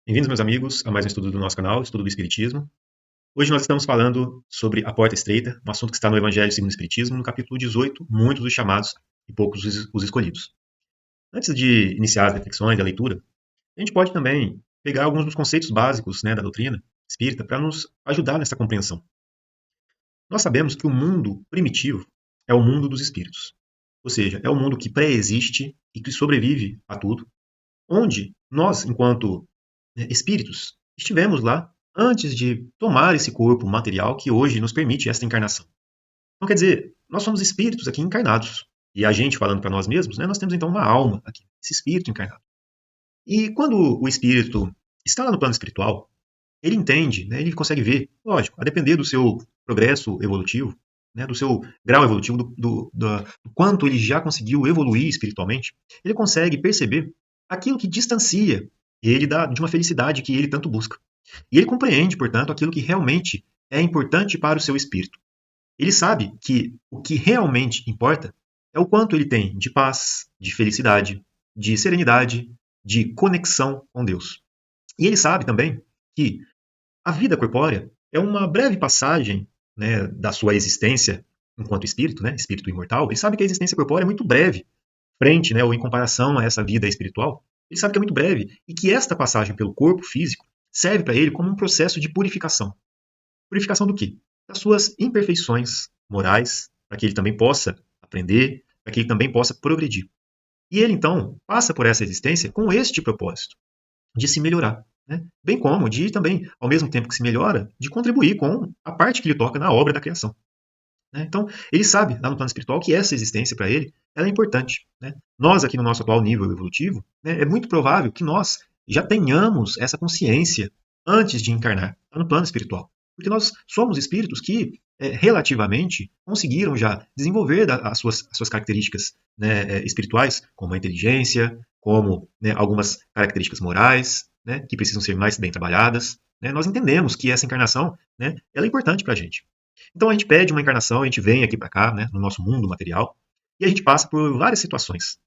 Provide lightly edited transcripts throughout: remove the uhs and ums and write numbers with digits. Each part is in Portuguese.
Bem-vindos, meus amigos, a mais um estudo do nosso canal, Estudo do Espiritismo. Hoje nós estamos falando sobre a porta estreita, um assunto que está no Evangelho segundo o Espiritismo, no capítulo 18, muitos os chamados e poucos os escolhidos. Antes de iniciar as reflexões e a leitura, a gente pode também pegar alguns dos conceitos básicos, da doutrina espírita para nos ajudar nessa compreensão. Nós sabemos que o mundo primitivo é o mundo dos espíritos, ou seja, é o mundo que pré-existe e que sobrevive a tudo, onde nós, enquanto espíritos, estivemos lá antes de tomar esse corpo material que hoje nos permite esta encarnação. Então, quer dizer, nós somos espíritos aqui encarnados. E a gente, falando para nós mesmos, nós temos então uma alma aqui, esse espírito encarnado. E quando o espírito está lá no plano espiritual, ele entende, ele consegue ver, lógico, a depender do seu progresso evolutivo, do seu grau evolutivo, do quanto ele já conseguiu evoluir espiritualmente, ele consegue perceber aquilo que distancia ele de uma felicidade que ele tanto busca. E ele compreende, portanto, aquilo que realmente é importante para o seu espírito. Ele sabe que o que realmente importa é o quanto ele tem de paz, de felicidade, de serenidade, de conexão com Deus. E ele sabe também que a vida corpórea é uma breve passagem, da sua existência enquanto espírito, espírito imortal. Ele sabe que a existência corpórea é muito breve, frente, ou em comparação a essa vida espiritual. Ele sabe que é muito breve e que esta passagem pelo corpo físico serve para ele como um processo de purificação. Purificação do quê? Das suas imperfeições morais, para que ele também possa aprender, para que ele também possa progredir. E ele, então, passa por essa existência com este propósito, de se melhorar. Bem como de também, ao mesmo tempo que se melhora, de contribuir com a parte que lhe toca na obra da criação. Então, ele sabe, lá no plano espiritual, que essa existência para ele ela é importante. Nós, aqui no nosso atual nível evolutivo, é muito provável que nós já tenhamos essa consciência antes de encarnar lá no plano espiritual. Porque nós somos espíritos que, relativamente, conseguiram já desenvolver as suas características espirituais, como a inteligência, como algumas características morais, que precisam ser mais bem trabalhadas. Nós entendemos que essa encarnação ela é importante para a gente. Então a gente pede uma encarnação, a gente vem aqui para cá, no nosso mundo material, e a gente passa por várias situações.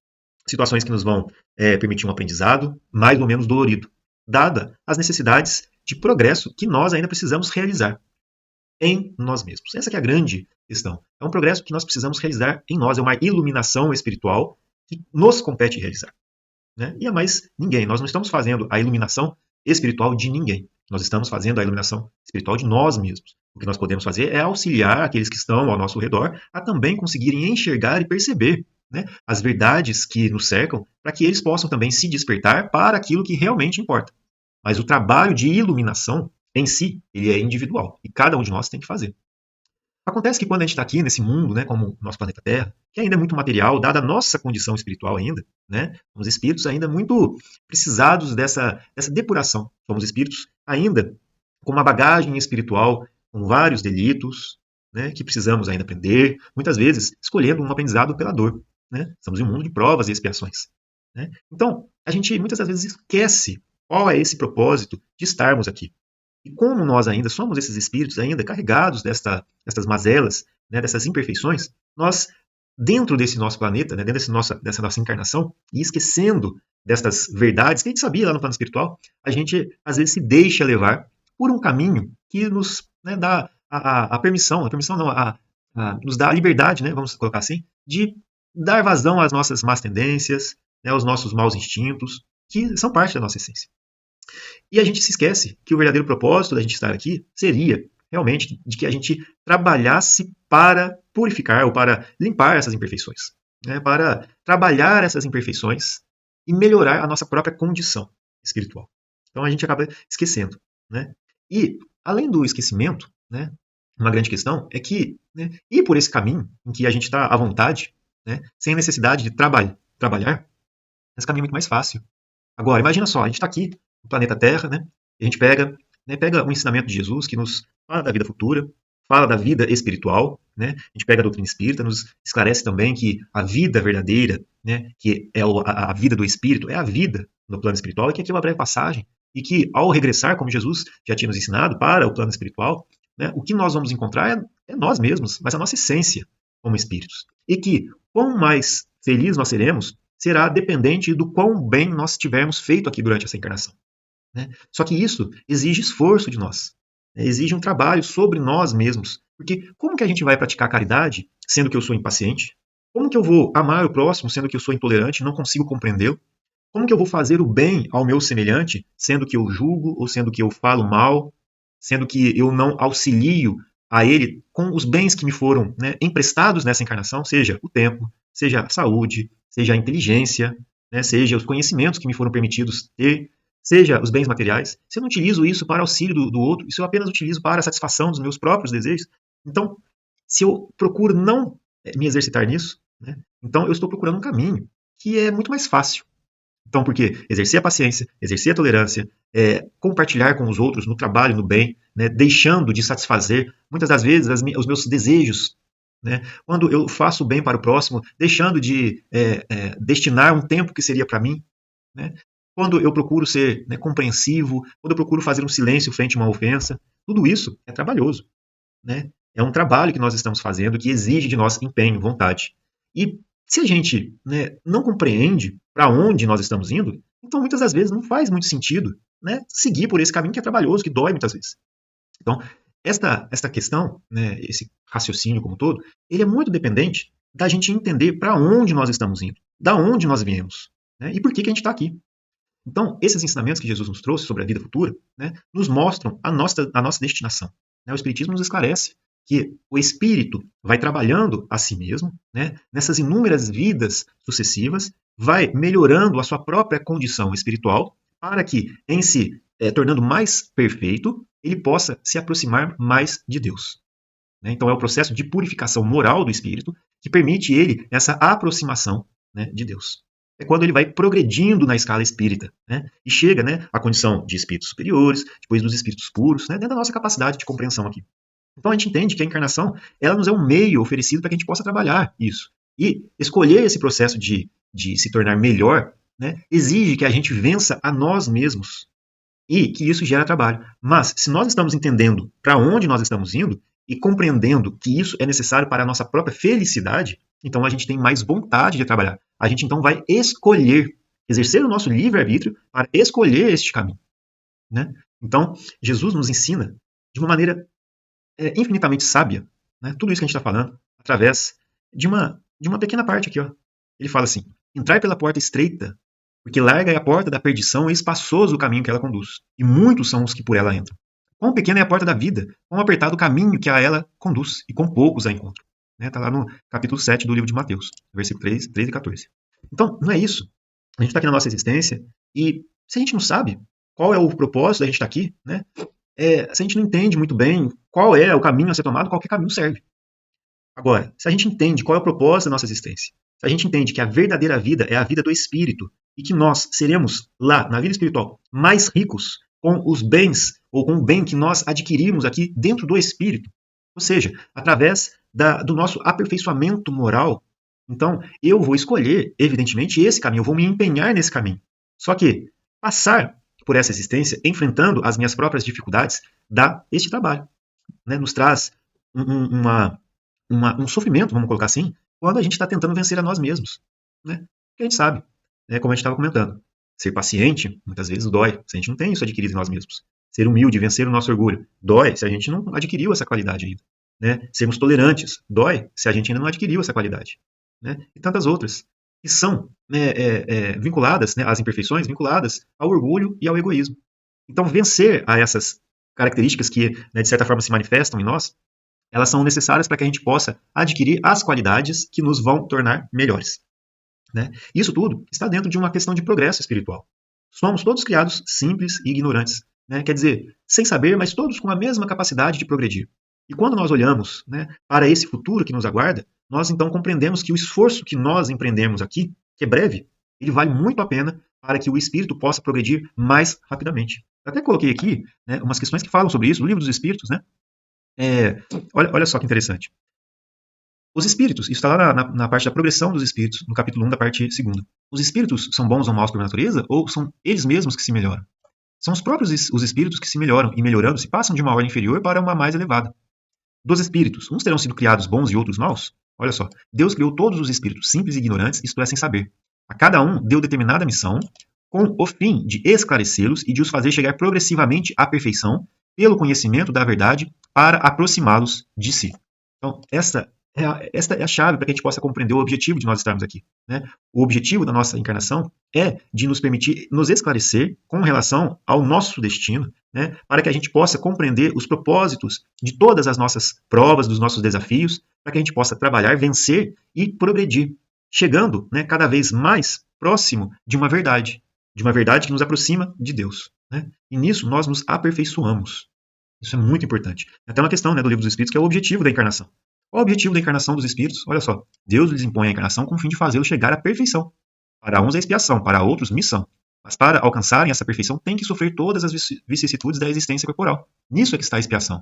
Situações que nos vão permitir um aprendizado mais ou menos dolorido, dada as necessidades de progresso que nós ainda precisamos realizar em nós mesmos. Essa que é a grande questão. É um progresso que nós precisamos realizar em nós, é uma iluminação espiritual que nos compete realizar. E a mais ninguém. Nós não estamos fazendo a iluminação espiritual de ninguém. Nós estamos fazendo a iluminação espiritual de nós mesmos. O que nós podemos fazer é auxiliar aqueles que estão ao nosso redor a também conseguirem enxergar e perceber as verdades que nos cercam, para que eles possam também se despertar para aquilo que realmente importa. Mas o trabalho de iluminação, em si, ele é individual. E cada um de nós tem que fazer. Acontece que quando a gente está aqui nesse mundo, como o nosso planeta Terra, que ainda é muito material, dada a nossa condição espiritual ainda, somos espíritos ainda muito precisados dessa depuração. Somos espíritos ainda com uma bagagem espiritual, com vários delitos, que precisamos ainda aprender, muitas vezes escolhendo um aprendizado pela dor. Estamos em um mundo de provas e expiações. Então, a gente muitas das vezes esquece qual é esse propósito de estarmos aqui. E como nós ainda somos esses espíritos ainda carregados dessas mazelas, dessas imperfeições, nós, dentro desse nosso planeta, dentro dessa nossa encarnação, e esquecendo destas verdades que a gente sabia lá no plano espiritual, a gente às vezes se deixa levar por um caminho que nos dá a permissão não, nos dá a liberdade, vamos colocar assim, de dar vazão às nossas más tendências, aos nossos maus instintos, que são parte da nossa essência. E a gente se esquece que o verdadeiro propósito da gente estar aqui seria realmente de que a gente trabalhasse para purificar ou para limpar essas imperfeições, para trabalhar essas imperfeições e melhorar a nossa própria condição espiritual. Então a gente acaba esquecendo. E, além do esquecimento, uma grande questão é que ir por esse caminho em que a gente está à vontade, sem necessidade de trabalhar, esse caminho é muito mais fácil. Agora, imagina só, a gente está aqui no planeta Terra, e a gente pega o ensinamento de Jesus, que nos fala da vida futura, fala da vida espiritual, a gente pega a doutrina espírita, nos esclarece também que a vida verdadeira, que é a vida do espírito, é a vida no plano espiritual, e que aqui é uma breve passagem, e que ao regressar, como Jesus já tinha nos ensinado, para o plano espiritual, o que nós vamos encontrar é nós mesmos, mas a nossa essência como espíritos. E que quão mais feliz nós seremos, será dependente do quão bem nós tivermos feito aqui durante essa encarnação. né? Só que isso exige esforço de nós, né? Exige um trabalho sobre nós mesmos. Porque como que a gente vai praticar caridade sendo que eu sou impaciente? Como que eu vou amar o próximo sendo que eu sou intolerante, não consigo compreendê-lo? Como que eu vou fazer o bem ao meu semelhante, sendo que eu julgo ou sendo que eu falo mal, sendo que eu não auxilio a ele com os bens que me foram, né, emprestados nessa encarnação, seja o tempo, seja a saúde, seja a inteligência, né, seja os conhecimentos que me foram permitidos ter, seja os bens materiais. Se eu não utilizo isso para auxílio do outro, isso eu apenas utilizo para a satisfação dos meus próprios desejos, então, se eu procuro não me exercitar nisso, né, então eu estou procurando um caminho que é muito mais fácil. Então, porque exercer a paciência, exercer a tolerância, compartilhar com os outros no trabalho, no bem, né, deixando de satisfazer, muitas das vezes, os meus desejos. Né? Quando eu faço o bem para o próximo, deixando de destinar um tempo que seria para mim. Né? Quando eu procuro ser, né, compreensivo, quando eu procuro fazer um silêncio frente a uma ofensa, tudo isso é trabalhoso. Né? É um trabalho que nós estamos fazendo que exige de nós empenho, vontade. E se a gente, né, não compreende para onde nós estamos indo, então muitas das vezes não faz muito sentido, né, seguir por esse caminho que é trabalhoso, que dói muitas vezes. Então, esta questão, né, esse raciocínio como um todo, ele é muito dependente da gente entender para onde nós estamos indo, da onde nós viemos, né, e por que a gente está aqui. Então, esses ensinamentos que Jesus nos trouxe sobre a vida futura, né, nos mostram a nossa destinação. Né? O Espiritismo nos esclarece que o espírito vai trabalhando a si mesmo, né, nessas inúmeras vidas sucessivas, vai melhorando a sua própria condição espiritual, para que, em se tornando mais perfeito, ele possa se aproximar mais de Deus. Né? Então, é o processo de purificação moral do espírito que permite ele essa aproximação, né, de Deus. É quando ele vai progredindo na escala espírita, né, e chega, né, à condição de espíritos superiores, depois dos espíritos puros, né, dentro da nossa capacidade de compreensão aqui. Então a gente entende que a encarnação, ela nos é um meio oferecido para que a gente possa trabalhar isso. E escolher esse processo de se tornar melhor, né, exige que a gente vença a nós mesmos e que isso gera trabalho. Mas se nós estamos entendendo para onde nós estamos indo e compreendendo que isso é necessário para a nossa própria felicidade, então a gente tem mais vontade de trabalhar. A gente então vai escolher, exercer o nosso livre-arbítrio para escolher este caminho. Né? Então, Jesus nos ensina de uma maneira infinitamente sábia, né, tudo isso que a gente está falando, através de uma pequena parte aqui. Ó. Ele fala assim: entrai pela porta estreita, porque larga é a porta da perdição e espaçoso o caminho que ela conduz, e muitos são os que por ela entram. Quão pequena é a porta da vida, quão apertado o caminho que a ela conduz, e quão poucos a encontram. Está lá no capítulo 7 do livro de Mateus, versículo 3 e 14. Então, não é isso. A gente está aqui na nossa existência, e se a gente não sabe qual é o propósito da gente estar aqui, né, se a gente não entende muito bem qual é o caminho a ser tomado, qualquer caminho serve. Agora, se a gente entende qual é o propósito da nossa existência, se a gente entende que a verdadeira vida é a vida do espírito e que nós seremos lá, na vida espiritual, mais ricos com os bens ou com o bem que nós adquirimos aqui dentro do espírito, ou seja, através do nosso aperfeiçoamento moral, então eu vou escolher, evidentemente, esse caminho, eu vou me empenhar nesse caminho. Só que passar por essa existência, enfrentando as minhas próprias dificuldades, dá este trabalho. Né? Nos traz um sofrimento, vamos colocar assim, quando a gente está tentando vencer a nós mesmos. Né? Porque a gente sabe, né, como a gente estava comentando, ser paciente muitas vezes dói, se a gente não tem isso adquirido em nós mesmos. Ser humilde, vencer o nosso orgulho, dói se a gente não adquiriu essa qualidade ainda. Né? Sermos tolerantes, dói se a gente ainda não adquiriu essa qualidade. Né? E tantas outras que são vinculadas, né, às imperfeições, vinculadas ao orgulho e ao egoísmo. Então, vencer a essas características que, né, de certa forma, se manifestam em nós, elas são necessárias para que a gente possa adquirir as qualidades que nos vão tornar melhores. Né? Isso tudo está dentro de uma questão de progresso espiritual. Somos todos criados simples e ignorantes. Né? Quer dizer, sem saber, mas todos com a mesma capacidade de progredir. E quando nós olhamos, né, para esse futuro que nos aguarda, nós então compreendemos que o esforço que nós empreendemos aqui, que é breve, ele vale muito a pena para que o espírito possa progredir mais rapidamente. Eu até coloquei aqui, né, umas questões que falam sobre isso, no livro dos Espíritos. Né? Olha só que interessante. Os espíritos, isso está lá na parte da progressão dos espíritos, no capítulo 1 da parte 2. Os espíritos são bons ou maus por natureza, ou são eles mesmos que se melhoram? São os próprios os espíritos que se melhoram, e melhorando se passam de uma ordem inferior para uma mais elevada. Dos espíritos, uns terão sido criados bons e outros maus? Olha só, Deus criou todos os espíritos simples e ignorantes, isto é, sem saber. A cada um deu determinada missão, com o fim de esclarecê-los e de os fazer chegar progressivamente à perfeição, pelo conhecimento da verdade, para aproximá-los de si. Então, esta é a chave para que a gente possa compreender o objetivo de nós estarmos aqui, né? O objetivo da nossa encarnação é de nos permitir nos esclarecer com relação ao nosso destino, né? Para que a gente possa compreender os propósitos de todas as nossas provas, dos nossos desafios, para que a gente possa trabalhar, vencer e progredir, chegando, né, cada vez mais próximo de uma verdade que nos aproxima de Deus, né? E nisso nós nos aperfeiçoamos. Isso é muito importante. Até uma questão, né, do Livro dos Espíritos, que é o objetivo da encarnação. Qual é o objetivo da encarnação dos espíritos? Olha só, Deus lhes impõe a encarnação com o fim de fazê-los chegar à perfeição. Para uns é expiação, para outros missão. Mas para alcançarem essa perfeição, tem que sofrer todas as vicissitudes da existência corporal. Nisso é que está a expiação.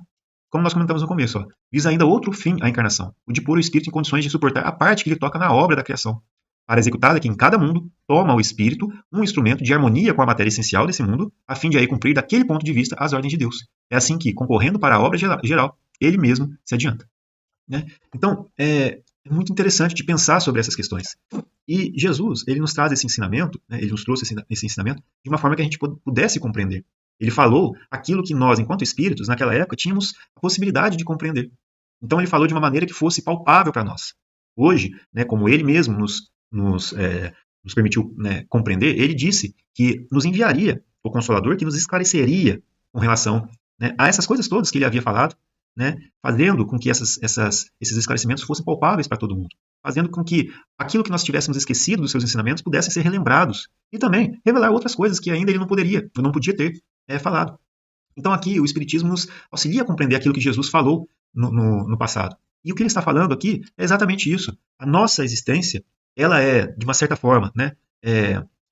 Como nós comentamos no começo, ó, visa ainda outro fim à encarnação, o de pôr o espírito em condições de suportar a parte que lhe toca na obra da criação. Para executá-la, que em cada mundo toma o espírito um instrumento de harmonia com a matéria essencial desse mundo, a fim de aí cumprir daquele ponto de vista as ordens de Deus. É assim que, concorrendo para a obra geral, ele mesmo se adianta, né? Então, é muito interessante de pensar sobre essas questões. E Jesus, ele nos traz esse ensinamento, né, ele nos trouxe esse ensinamento de uma forma que a gente pudesse compreender. Ele falou aquilo que nós, enquanto espíritos, naquela época, tínhamos a possibilidade de compreender. Então, ele falou de uma maneira que fosse palpável para nós. Hoje, né, como ele mesmo nos permitiu, né, compreender, ele disse que nos enviaria o Consolador, que nos esclareceria com relação, né, a essas coisas todas que ele havia falado, né, fazendo com que esses esclarecimentos fossem palpáveis para todo mundo, fazendo com que aquilo que nós tivéssemos esquecido dos seus ensinamentos pudessem ser relembrados, e também revelar outras coisas que ainda ele não podia ter falado. Então aqui o Espiritismo nos auxilia a compreender aquilo que Jesus falou no passado. E o que ele está falando aqui é exatamente isso. A nossa existência, ela é, de uma certa forma, né,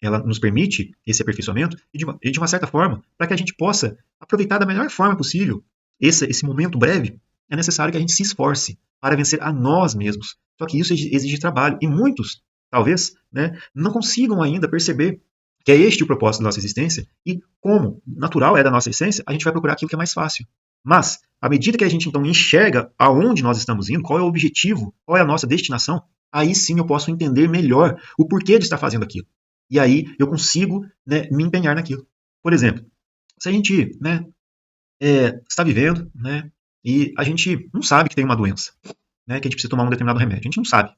ela nos permite esse aperfeiçoamento, e de uma certa forma, para que a gente possa aproveitar da melhor forma possível esse momento breve, é necessário que a gente se esforce para vencer a nós mesmos. Só que isso exige trabalho. E muitos, talvez, né, não consigam ainda perceber que é este o propósito da nossa existência, e como natural é da nossa essência, a gente vai procurar aquilo que é mais fácil. Mas, à medida que a gente então enxerga aonde nós estamos indo, qual é o objetivo, qual é a nossa destinação, aí sim eu posso entender melhor o porquê de estar fazendo aquilo. E aí eu consigo, né, me empenhar naquilo. Por exemplo, se a gente, né, está vivendo, né, e a gente não sabe que tem uma doença, né, que a gente precisa tomar um determinado remédio. A gente não sabe.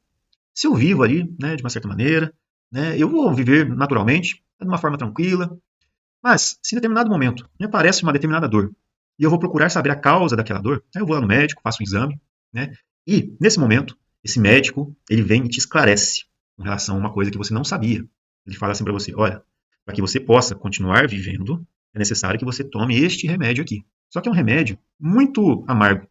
Se eu vivo ali, né, de uma certa maneira, né, eu vou viver naturalmente, de uma forma tranquila, mas se em determinado momento me aparece uma determinada dor e eu vou procurar saber a causa daquela dor, aí eu vou lá no médico, faço um exame, né, e nesse momento, esse médico, ele vem e te esclarece com relação a uma coisa que você não sabia. Ele fala assim para você, olha, para que você possa continuar vivendo, é necessário que você tome este remédio aqui. Só que é um remédio muito amargo.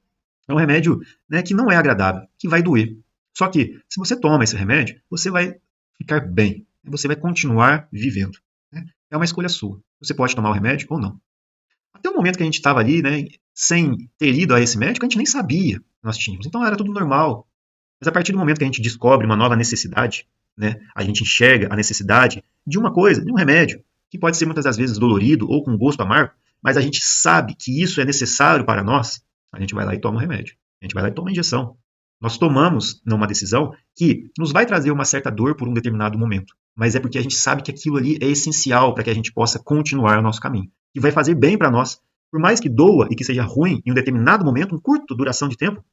É um remédio, né, que não é agradável, que vai doer. Só que, se você toma esse remédio, você vai ficar bem. Você vai continuar vivendo, né? É uma escolha sua. Você pode tomar o remédio ou não. Até o momento que a gente estava ali, né, sem ter ido a esse médico, a gente nem sabia que nós tínhamos. Então era tudo normal. Mas a partir do momento que a gente descobre uma nova necessidade, né, a gente enxerga a necessidade de uma coisa, de um remédio, que pode ser muitas das vezes dolorido ou com gosto amargo, mas a gente sabe que isso é necessário para nós, a gente vai lá e toma o remédio. A gente vai lá e toma a injeção. Nós tomamos uma decisão que nos vai trazer uma certa dor por um determinado momento, mas é porque a gente sabe que aquilo ali é essencial para que a gente possa continuar o nosso caminho, que vai fazer bem para nós, por mais que doa e que seja ruim em um determinado momento, um curto duração de tempo.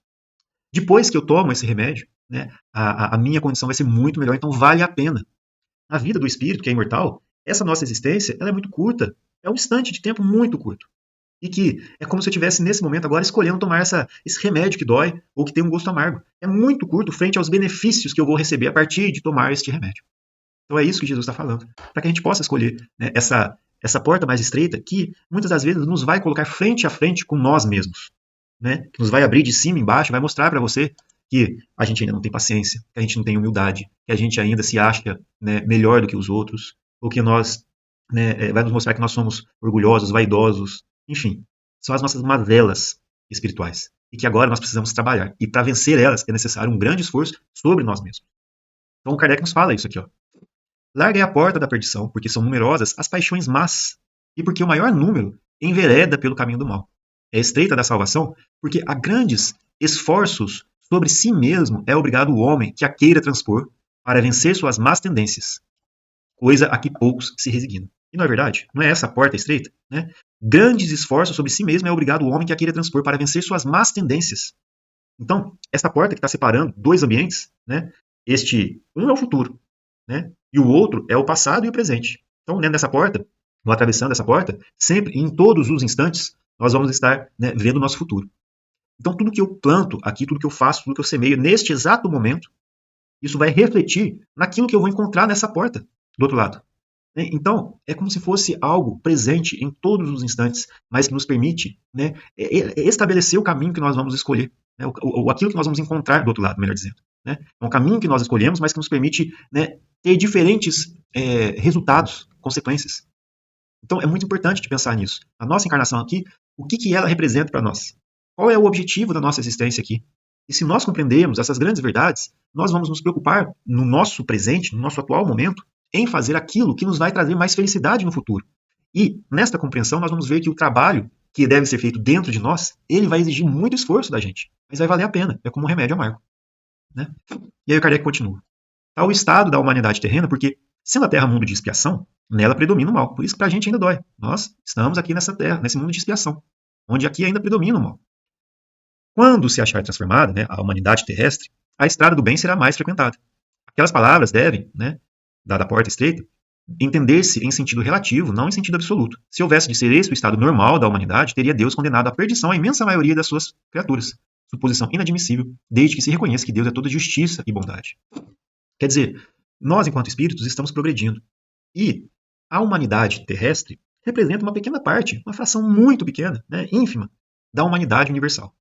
Depois que eu tomo esse remédio, né, a minha condição vai ser muito melhor, então vale a pena. A vida do espírito, que é imortal, essa nossa existência, ela é muito curta, é um instante de tempo muito curto. E que é como se eu estivesse nesse momento agora escolhendo tomar esse remédio que dói ou que tem um gosto amargo. É muito curto frente aos benefícios que eu vou receber a partir de tomar este remédio. Então é isso que Jesus está falando. Para que a gente possa escolher, né, essa porta mais estreita que muitas das vezes nos vai colocar frente a frente com nós mesmos. Né, que nos vai abrir de cima embaixo, vai mostrar para você que a gente ainda não tem paciência, que a gente não tem humildade, que a gente ainda se acha, né, melhor do que os outros, ou que nós, né, vai nos mostrar que nós somos orgulhosos, vaidosos, enfim, são as nossas mazelas espirituais e que agora nós precisamos trabalhar. E para vencer elas é necessário um grande esforço sobre nós mesmos. Então o Kardec nos fala isso aqui, ó. Larguem a porta da perdição, porque são numerosas as paixões más, e porque o maior número envereda pelo caminho do mal. É estreita da salvação, porque a grandes esforços sobre si mesmo é obrigado o homem que a queira transpor para vencer suas más tendências. coisa a que poucos se resignam. E não é verdade? Não é essa a porta estreita? Né? Grandes esforços sobre si mesmo é obrigado o homem que a queira transpor para vencer suas más tendências. Então, essa porta que está separando dois ambientes, né? Um é o futuro, né? E o outro é o passado e o presente. Então, dentro dessa porta, ou atravessando essa porta, sempre, em todos os instantes, nós vamos estar, né, vendo o nosso futuro. Então, tudo que eu planto aqui, tudo que eu faço, tudo que eu semeio neste exato momento, isso vai refletir naquilo que eu vou encontrar nessa porta do outro lado. Então, é como se fosse algo presente em todos os instantes, mas que nos permite, né, estabelecer o caminho que nós vamos escolher, né, aquilo que nós vamos encontrar do outro lado, melhor dizendo. Né? É um caminho que nós escolhemos, mas que nos permite, né, ter diferentes resultados, consequências. Então, é muito importante de pensar nisso. A nossa encarnação aqui, o que ela representa para nós? Qual é o objetivo da nossa existência aqui? E se nós compreendermos essas grandes verdades, nós vamos nos preocupar no nosso presente, no nosso atual momento, em fazer aquilo que nos vai trazer mais felicidade no futuro. E, nesta compreensão, nós vamos ver que o trabalho que deve ser feito dentro de nós, ele vai exigir muito esforço da gente, mas vai valer a pena, é como um remédio amargo. Né? E aí o Kardec continua. Tal o estado da humanidade terrena, porque, sendo a Terra mundo de expiação, nela predomina o mal. Por isso que pra gente ainda dói. Nós estamos aqui nessa Terra, nesse mundo de expiação, onde aqui ainda predomina o mal. Quando se achar transformada, né, a humanidade terrestre, a estrada do bem será mais frequentada. Aquelas palavras devem, né, da porta estreita, entender-se em sentido relativo, não em sentido absoluto. Se houvesse de ser esse o estado normal da humanidade, teria Deus condenado à perdição a imensa maioria das suas criaturas. Suposição inadmissível, desde que se reconheça que Deus é toda justiça e bondade. Quer dizer, nós, enquanto espíritos, estamos progredindo. E a humanidade terrestre representa uma pequena parte, uma fração muito pequena, né, ínfima, da humanidade universal.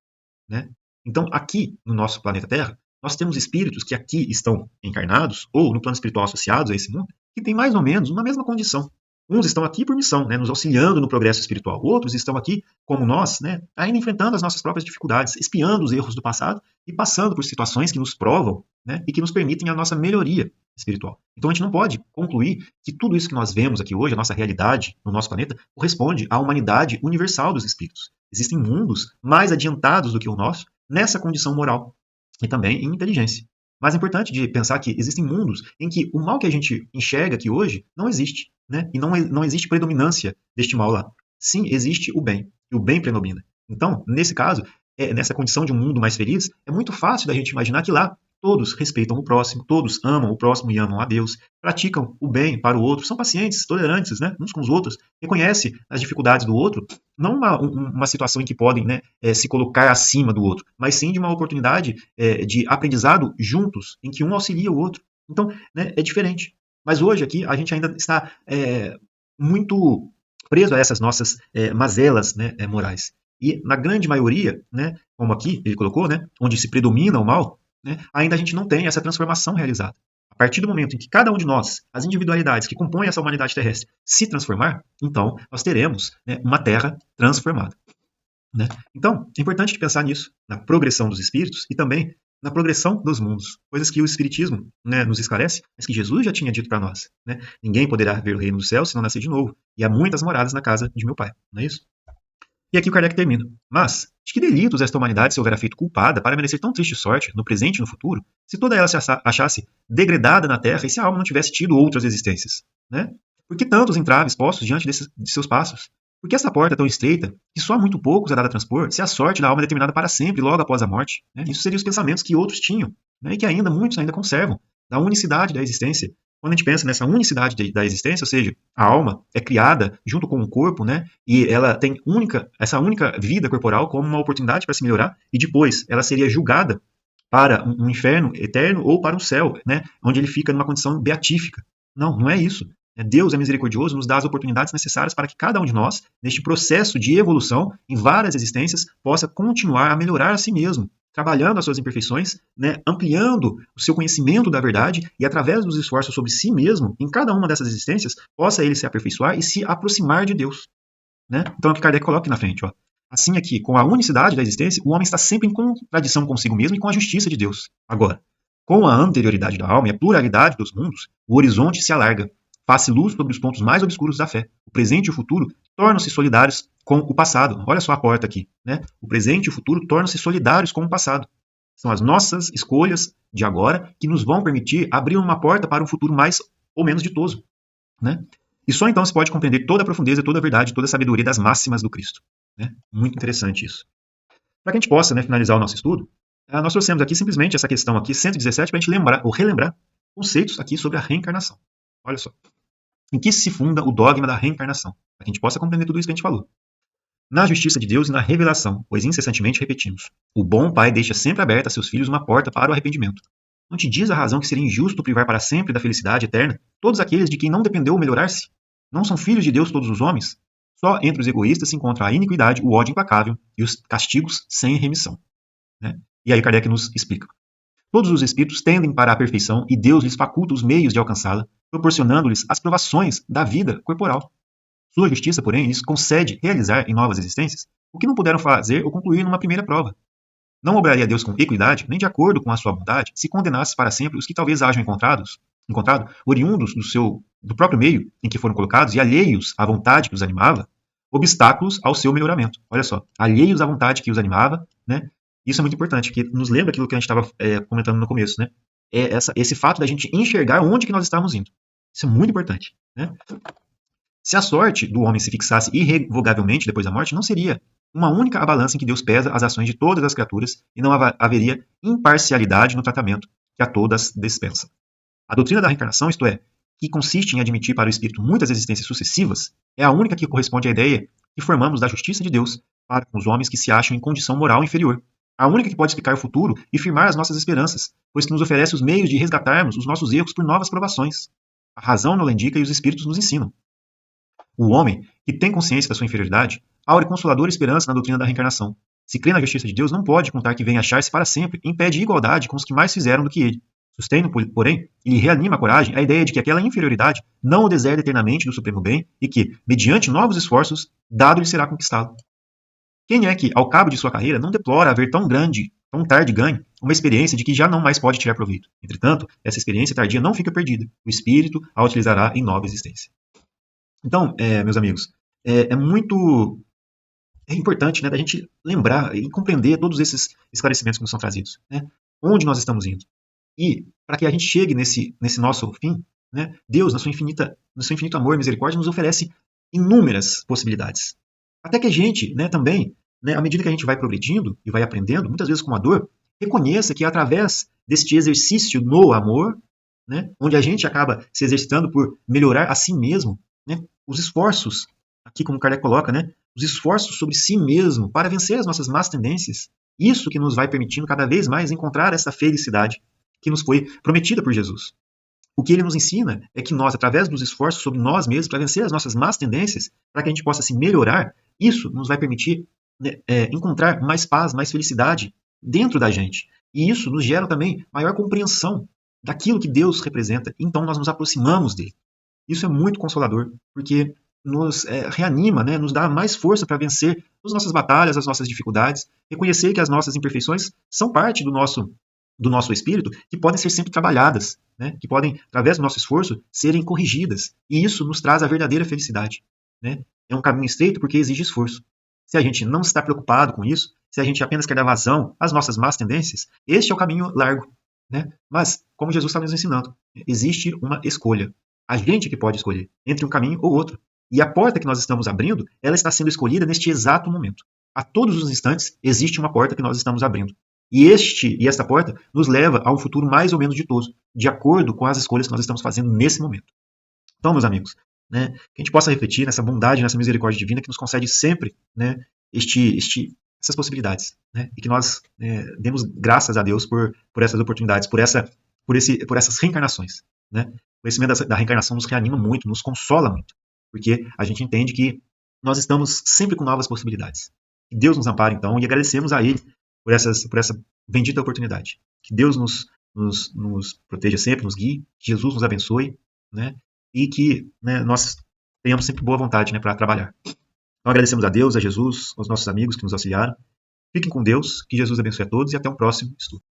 Né? Então, aqui no nosso planeta Terra, nós temos espíritos que aqui estão encarnados, ou no plano espiritual associados a esse mundo, que têm mais ou menos uma mesma condição. Uns estão aqui por missão, né, nos auxiliando no progresso espiritual. Outros estão aqui, como nós, né, ainda enfrentando as nossas próprias dificuldades, espiando os erros do passado e passando por situações que nos provam, né, e que nos permitem a nossa melhoria espiritual. Então a gente não pode concluir que tudo isso que nós vemos aqui hoje, a nossa realidade no nosso planeta, corresponde à humanidade universal dos espíritos. Existem mundos mais adiantados do que o nosso nessa condição moral e também em inteligência. Mas é importante de pensar que existem mundos em que o mal que a gente enxerga aqui hoje não existe, né? E não existe predominância deste mal lá. Sim, existe o bem, e o bem predomina. Então, nesse caso, nessa condição de um mundo mais feliz, é muito fácil da gente imaginar que lá todos respeitam o próximo, todos amam o próximo e amam a Deus, praticam o bem para o outro, são pacientes, tolerantes, né, uns com os outros, reconhecem as dificuldades do outro, não uma situação em que podem, né, se colocar acima do outro, mas sim de uma oportunidade de aprendizado juntos, em que um auxilia o outro. Então, né, é diferente. Mas hoje aqui a gente ainda está muito preso a essas nossas mazelas, né, morais. E na grande maioria, né, como aqui ele colocou, né, onde se predomina o mal, né, ainda a gente não tem essa transformação realizada. A partir do momento em que cada um de nós, as individualidades que compõem essa humanidade terrestre, se transformar, então nós teremos, né, uma Terra transformada. Né? Então, é importante pensar nisso, na progressão dos espíritos e também na progressão dos mundos, coisas que o Espiritismo, né, nos esclarece, mas que Jesus já tinha dito para nós. Né? Ninguém poderá ver o reino dos céus se não nascer de novo, e há muitas moradas na casa de meu Pai, não é isso? E aqui o Kardec termina. Mas, de que delitos esta humanidade se houvera feito culpada para merecer tão triste sorte, no presente e no futuro, se toda ela se achasse degradada na terra e se a alma não tivesse tido outras existências? Né? Por que tantos entraves postos diante de seus passos? Por que essa porta é tão estreita que só muito poucos é dada a transpor, se a sorte da alma é determinada para sempre, logo após a morte? Né? Isso seriam os pensamentos que outros tinham, né? E que ainda muitos ainda conservam, da unicidade da existência. Quando a gente pensa nessa unicidade da existência, ou seja, a alma é criada junto com o corpo, né? E ela tem essa única vida corporal como uma oportunidade para se melhorar, e depois ela seria julgada para um inferno eterno ou para um céu, né? Onde ele fica numa condição beatífica. Não, não é isso. Deus é misericordioso, nos dá as oportunidades necessárias para que cada um de nós, neste processo de evolução, em várias existências, possa continuar a melhorar a si mesmo, trabalhando as suas imperfeições, né, ampliando o seu conhecimento da verdade e, através dos esforços sobre si mesmo, em cada uma dessas existências, possa ele se aperfeiçoar e se aproximar de Deus. Né? Então é o que Kardec coloca aqui na frente. Ó. Assim aqui, com a unicidade da existência, o homem está sempre em contradição consigo mesmo e com a justiça de Deus. Agora, com a anterioridade da alma e a pluralidade dos mundos, o horizonte se alarga, faz luz sobre os pontos mais obscuros da fé. O presente e o futuro tornam-se solidários com o passado. Olha só a porta aqui. Né? O presente e o futuro tornam-se solidários com o passado. São as nossas escolhas de agora que nos vão permitir abrir uma porta para um futuro mais ou menos ditoso. né? E só então se pode compreender toda a profundeza, toda a verdade, toda a sabedoria das máximas do Cristo, né? Muito interessante isso. Para que a gente possa, né, finalizar o nosso estudo, nós trouxemos aqui simplesmente essa questão aqui, 117, para a gente lembrar ou relembrar conceitos aqui sobre a reencarnação. Olha só. Em que se funda o dogma da reencarnação? Para que a gente possa compreender tudo isso que a gente falou. Na justiça de Deus e na revelação, pois incessantemente repetimos: o bom pai deixa sempre aberta a seus filhos uma porta para o arrependimento. Não te diz a razão que seria injusto privar para sempre da felicidade eterna todos aqueles de quem não dependeu melhorar-se? Não são filhos de Deus todos os homens? Só entre os egoístas se encontra a iniquidade, o ódio implacável e os castigos sem remissão. Né? E aí Kardec nos explica. Todos os espíritos tendem para a perfeição e Deus lhes faculta os meios de alcançá-la, proporcionando-lhes as provações da vida corporal. Sua justiça, porém, lhes concede realizar em novas existências o que não puderam fazer ou concluir numa primeira prova. Não obraria Deus com equidade, nem de acordo com a sua vontade, se condenasse para sempre os que talvez hajam encontrado oriundos do próprio meio em que foram colocados e alheios à vontade que os animava, obstáculos ao seu melhoramento. Olha só, alheios à vontade que os animava, né? Isso é muito importante, que nos lembra aquilo que a gente estava comentando no começo, né? Esse fato da gente enxergar onde que nós estamos indo. Isso é muito importante, né? Se a sorte do homem se fixasse irrevogavelmente depois da morte, não seria uma única balança em que Deus pesa as ações de todas as criaturas e não haveria imparcialidade no tratamento que a todas dispensa. A doutrina da reencarnação, isto é, que consiste em admitir para o espírito muitas existências sucessivas, é a única que corresponde à ideia que formamos da justiça de Deus para com os homens que se acham em condição moral inferior. A única que pode explicar o futuro e firmar as nossas esperanças, pois que nos oferece os meios de resgatarmos os nossos erros por novas provações. A razão nos indica e os espíritos nos ensinam. O homem, que tem consciência da sua inferioridade, aure consoladora esperança na doutrina da reencarnação. Se crê na justiça de Deus, não pode contar que venha achar-se para sempre em pé de igualdade com os que mais fizeram do que ele. Sustendo, porém, e lhe reanima a coragem a ideia de que aquela inferioridade não o deserda eternamente do supremo bem e que, mediante novos esforços, dado lhe será conquistado. Quem é que, ao cabo de sua carreira, não deplora haver tão tarde ganho, uma experiência de que já não mais pode tirar proveito? Entretanto, essa experiência tardia não fica perdida. O espírito a utilizará em nova existência. Então, meus amigos, muito importante, né, da gente lembrar e compreender todos esses esclarecimentos que nos são trazidos. Né? Onde nós estamos indo? E, para que a gente chegue nesse nosso fim, né, Deus, no seu infinito amor e misericórdia, nos oferece inúmeras possibilidades. Até que a gente, né, também, né, à medida que a gente vai progredindo e vai aprendendo, muitas vezes com a dor, reconheça que através deste exercício no amor, né, onde a gente acaba se exercitando por melhorar a si mesmo, né, os esforços, aqui como Kardec coloca, né, os esforços sobre si mesmo para vencer as nossas más tendências, isso que nos vai permitindo cada vez mais encontrar essa felicidade que nos foi prometida por Jesus. O que ele nos ensina é que nós, através dos esforços sobre nós mesmos, para vencer as nossas más tendências, para que a gente possa se melhorar, isso nos vai permitir, né, encontrar mais paz, mais felicidade dentro da gente. E isso nos gera também maior compreensão daquilo que Deus representa. Então nós nos aproximamos dele. Isso é muito consolador, porque nos reanima, né, nos dá mais força para vencer as nossas batalhas, as nossas dificuldades, reconhecer que as nossas imperfeições são parte do nosso espírito, que podem ser sempre trabalhadas, né, que podem, através do nosso esforço, serem corrigidas. E isso nos traz a verdadeira felicidade. Né? É um caminho estreito porque exige esforço. Se a gente não está preocupado com isso, se a gente apenas quer dar vazão às nossas más tendências, este é o caminho largo. Né? Mas, como Jesus está nos ensinando, existe uma escolha. A gente que pode escolher entre um caminho ou outro. E a porta que nós estamos abrindo, ela está sendo escolhida neste exato momento. A todos os instantes existe uma porta que nós estamos abrindo. E esta porta nos leva a um futuro mais ou menos ditoso, de acordo com as escolhas que nós estamos fazendo nesse momento. Então, meus amigos, né, que a gente possa refletir nessa bondade, nessa misericórdia divina que nos concede sempre, né, essas possibilidades. Né, e que nós demos graças a Deus por essas oportunidades, por essas reencarnações. Né. O conhecimento da reencarnação nos reanima muito, nos consola muito, porque a gente entende que nós estamos sempre com novas possibilidades. Que Deus nos ampare, então, e agradecemos a Ele por essa bendita oportunidade. Que Deus nos proteja sempre, nos guie, que Jesus nos abençoe, né, e que, né, nós tenhamos sempre boa vontade, né, para trabalhar. Então agradecemos a Deus, a Jesus, aos nossos amigos que nos auxiliaram. Fiquem com Deus, que Jesus abençoe a todos e até o próximo estudo.